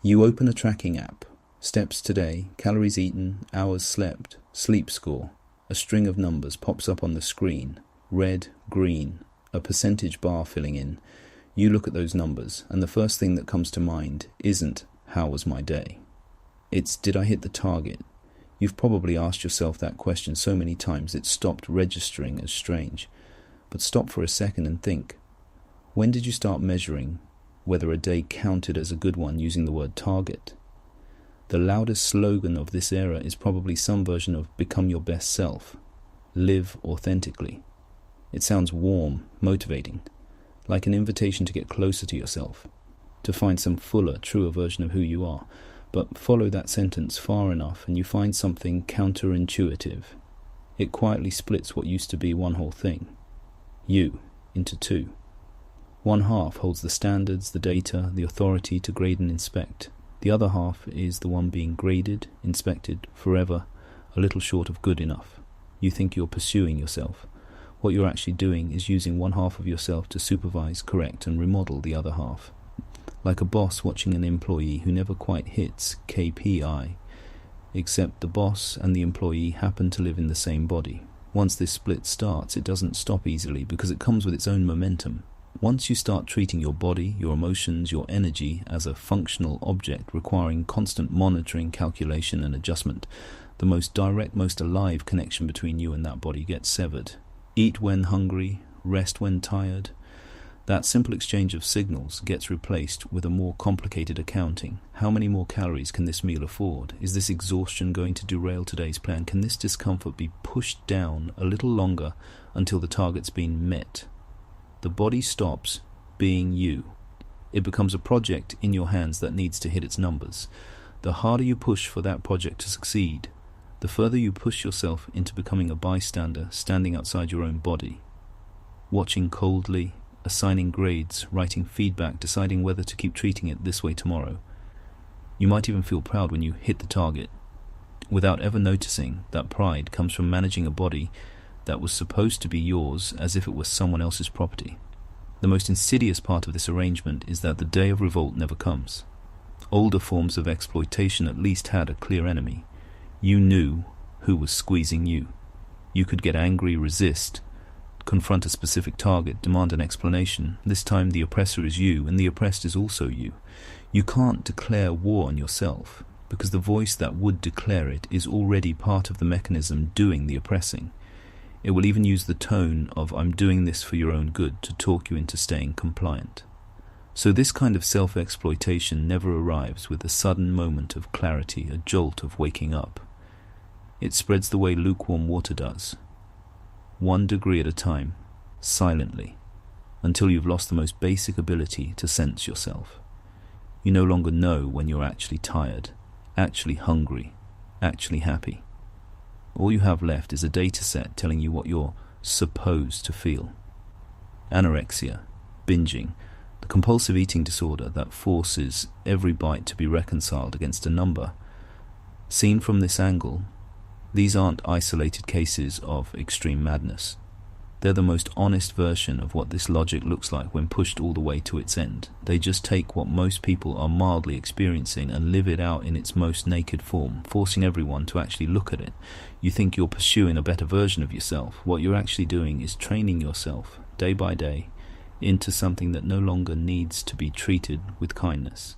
You open a tracking app. Steps today, calories eaten, hours slept, sleep score. A string of numbers pops up on the screen. Red, green, a percentage bar filling in. You look at those numbers, and the first thing that comes to mind isn't, how was my day? It's, did I hit the target? You've probably asked yourself that question so many times it stopped registering as strange. But stop for a second and think. When did you start measuring whether a day counted as a good one using the word target? The loudest slogan of this era is probably some version of become your best self. Live authentically. It sounds warm, motivating, like an invitation to get closer to yourself, to find some fuller, truer version of who you are. But follow that sentence far enough and you find something counterintuitive. It quietly splits what used to be one whole thing, you, into two. One half holds the standards, the data, the authority to grade and inspect. The other half is the one being graded, inspected, forever, a little short of good enough. You think you're pursuing yourself. What you're actually doing is using one half of yourself to supervise, correct, and remodel the other half. Like a boss watching an employee who never quite hits KPI, except the boss and the employee happen to live in the same body. Once this split starts, it doesn't stop easily because it comes with its own momentum. Once you start treating your body, your emotions, your energy as a functional object requiring constant monitoring, calculation, and adjustment, the most direct, most alive connection between you and that body gets severed. Eat when hungry, rest when tired. That simple exchange of signals gets replaced with a more complicated accounting. How many more calories can this meal afford? Is this exhaustion going to derail today's plan? Can this discomfort be pushed down a little longer until the target's been met? The body stops being you. It becomes a project in your hands that needs to hit its numbers. The harder you push for that project to succeed, the further you push yourself into becoming a bystander standing outside your own body, watching coldly, assigning grades, writing feedback, deciding whether to keep treating it this way tomorrow. You might even feel proud when you hit the target, without ever noticing that pride comes from managing a body that was supposed to be yours as if it was someone else's property. The most insidious part of this arrangement is that the day of revolt never comes. Older forms of exploitation at least had a clear enemy. You knew who was squeezing you. You could get angry, resist, confront a specific target, demand an explanation. This time the oppressor is you, and the oppressed is also you. You can't declare war on yourself, because the voice that would declare it is already part of the mechanism doing the oppressing. It will even use the tone of "I'm doing this for your own good" to talk you into staying compliant. So this kind of self-exploitation never arrives with a sudden moment of clarity, a jolt of waking up. It spreads the way lukewarm water does, 1 degree at a time, silently, until you've lost the most basic ability to sense yourself. You no longer know when you're actually tired, actually hungry, actually happy. All you have left is a data set telling you what you're supposed to feel. Anorexia, binging, the compulsive eating disorder that forces every bite to be reconciled against a number. Seen from this angle, these aren't isolated cases of extreme madness. They're the most honest version of what this logic looks like when pushed all the way to its end. They just take what most people are mildly experiencing and live it out in its most naked form, forcing everyone to actually look at it. You think you're pursuing a better version of yourself. What you're actually doing is training yourself, day by day, into something that no longer needs to be treated with kindness.